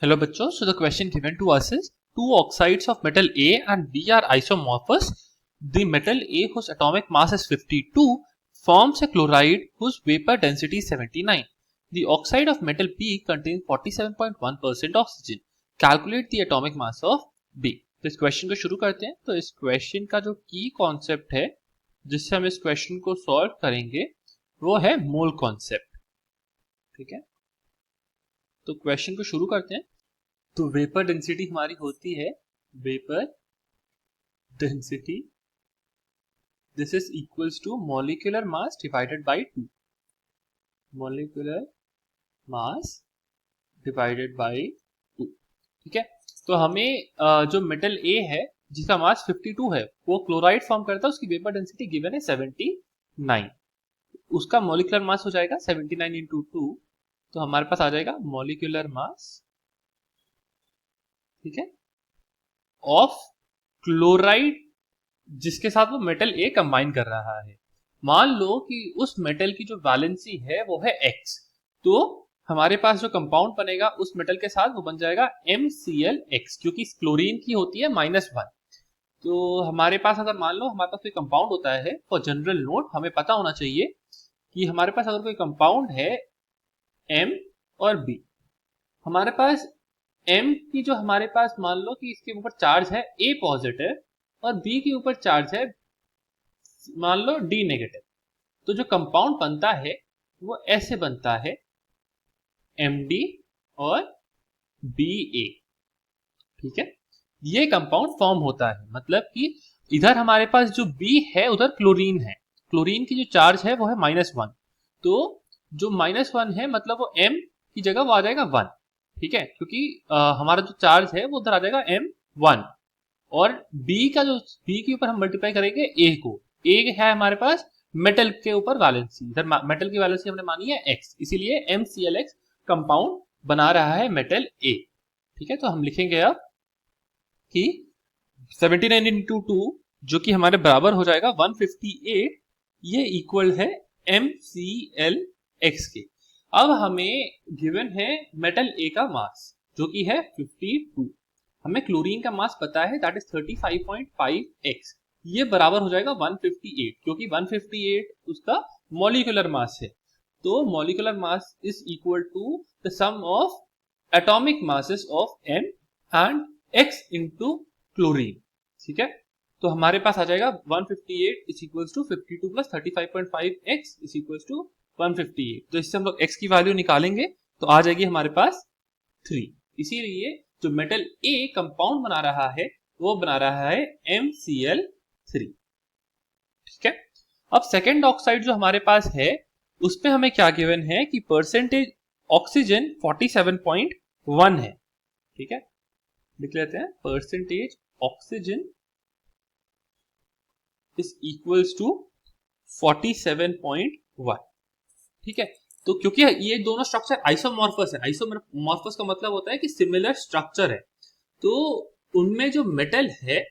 Hello bachcho, so the question given to us is two oxides of metal A and B are isomorphous. The metal A whose atomic mass is 52 forms a chloride whose vapor density is 79. The oxide of metal B contains 47.1% oxygen. Calculate the atomic mass of B. तो इस question को शुरू करते हैं। तो इस question का जो की कॉन्सेप्ट है जिससे हम इस क्वेश्चन को सॉल्व करेंगे वो है मोल कॉन्सेप्ट। ठीक है, तो क्वेश्चन को शुरू करते हैं। तो वेपर डेंसिटी हमारी होती है vapour density, this is equals to molecular mass divided by 2, molecular mass divided by 2। ठीक है, तो हमें जो मेटल ए है जिसका मास 52 है वो क्लोराइड फॉर्म करता है, उसकी वेपर डेंसिटी गिवन है 79, उसका मॉलिक्यूलर मास हो जाएगा 79 इंटू 2, तो हमारे पास आ जाएगा मॉलिक्यूलर मास, ठीक है, ऑफ क्लोराइड जिसके साथ वो मेटल ए कंबाइन कर रहा है। मान लो कि उस मेटल की जो वैलेंसी है वो है X, तो हमारे पास जो कंपाउंड बनेगा उस मेटल के साथ वो बन जाएगा MClX, क्योंकि क्लोरीन की होती है -1। तो हमारे पास अगर मान लो हमारे पास कोई कंपाउंड होता है, फॉर जनरल नोट हमें पता होना चाहिए कि हमारे पास अगर कोई कंपाउंड है M और B, हमारे पास M की जो हमारे पास मान लो कि इसके ऊपर चार्ज है A पॉजिटिव और B के ऊपर चार्ज है मान लो D नेगेटिव, तो जो कंपाउंड बनता है वो ऐसे बनता है MD और BA। ठीक है, ये कंपाउंड फॉर्म होता है, मतलब कि इधर हमारे पास जो B है उधर क्लोरीन है, क्लोरीन की जो चार्ज है वो है -1, तो जो -1 है मतलब वो M की जगह वो आ जाएगा 1। ठीक है, क्योंकि हमारा जो चार्ज है वो उधर आ जाएगा M1, और B का जो B के ऊपर हम मल्टीप्लाई करेंगे A को, A है हमारे पास मेटल के ऊपर वैलेंसी, इधर मेटल की वैलेंसी हमने मानी है X, इसीलिए MClX कंपाउंड बना रहा है मेटल A। ठीक है, तो हम लिखेंगे अब कि 79 इंटू 2 जो कि हमारे बराबर हो जाएगा 158, ये इक्वल है MClX के। अब हमें गिवन है मेटल A का मास जो कि है 52, हमें क्लोरीन का मास पता है दैट इज 35.5x, ये बराबर हो जाएगा 158, क्योंकि 158 उसका मॉलिक्यूलर मास है। तो molecular mass is equal to the sum of atomic masses of M and X into chlorine. ठीक है, तो हमारे पास आ जाएगा 158 is equals to 52 plus 35.5x is equals to 158। तो इससे हम लोग x की वैल्यू निकालेंगे तो आ जाएगी हमारे पास 3। इसीलिए जो मेटल A कंपाउंड बना रहा है वो बना रहा है MCl3। ठीक है, अब सेकेंड ऑक्साइड जो हमारे पास है उसमें हमें क्या गिवन है कि परसेंटेज ऑक्सीजन 47.1 है। ठीक है, लिख लेते हैं percentage oxygen is equals to 47.1। ठीक है, तो क्योंकि ये दोनों स्ट्रक्चर आइसोमॉर्फस है, आइसोमॉर्फस का मतलब होता है कि सिमिलर स्ट्रक्चर है, तो उनमें जो मेटल है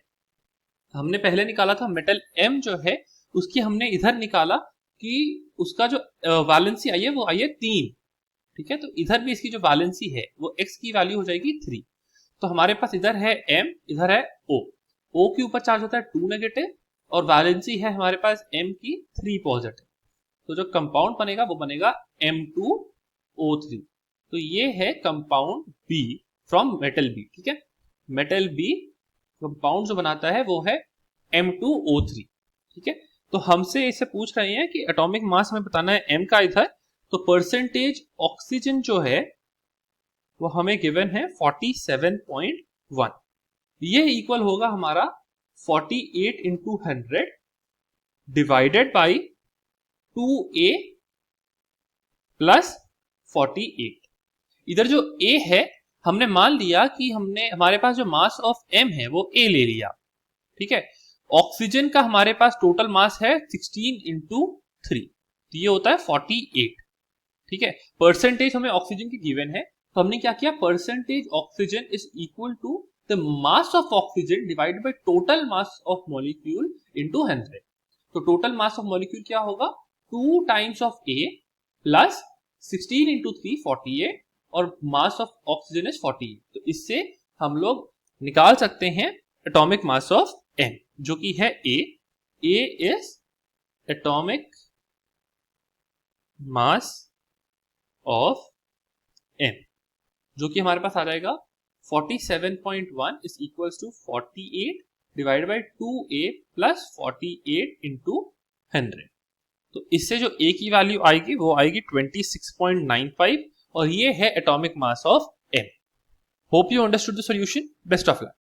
हमने पहले निकाला था मेटल M जो है उसकी हमने इधर निकाला कि उसका जो वैलेंसी आई है वो आई है 3। ठीक है, तो इधर भी इसकी जो वैलेंसी है वो X की वैल्यू हो जाएगी 3। तो हमारे पास इधर है M, इधर है O के ऊपर चार्ज होता है 2 नेगेटिव और वैलेंसी है हमारे पास M की 3 पॉजिटिव, तो जो कंपाउंड बनेगा वो बनेगा M2O3। तो ये है compound B from metal B। ठीक है, मेटल B कंपाउंड जो बनाता है वो है M2O3। ठीक है, तो हमसे इसे पूछ रहे हैं कि एटॉमिक मास हमें बताना है M का इधर, तो परसेंटेज ऑक्सीजन जो है वो हमें गिवन है 47.1, ये इक्वल होगा हमारा 48 into 100 divided by 2A plus 48। इधर जो A है हमने मान लिया कि हमारे पास जो मास ऑफ M है वो A ले लिया। ठीक है, ऑक्सीजन का हमारे पास टोटल मास है 16 इंटू 3, तो ये होता है 48। ठीक है, परसेंटेज हमें ऑक्सीजन की गिवन है, तो हमने क्या किया, percentage oxygen is equal to the mass of oxygen divided by total mass of molecule into 100। तो टोटल मास ऑफ मॉलिक्यूल क्या होगा, 2 times of A plus 16 into 3 48 और मास ऑफ ऑक्सीजन इज 48। तो इससे हम लोग निकाल सकते हैं एटॉमिक मास ऑफ N, जो कि है A is atomic mass of N, जो कि हमारे पास आ जाएगा 47.1 is equals to 48 divided by 2A plus 48 into 100। तो इससे जो A की वैल्यू आएगी वो आएगी 26.95 और ये है atomic mass of N। Hope you understood the solution. Best of luck.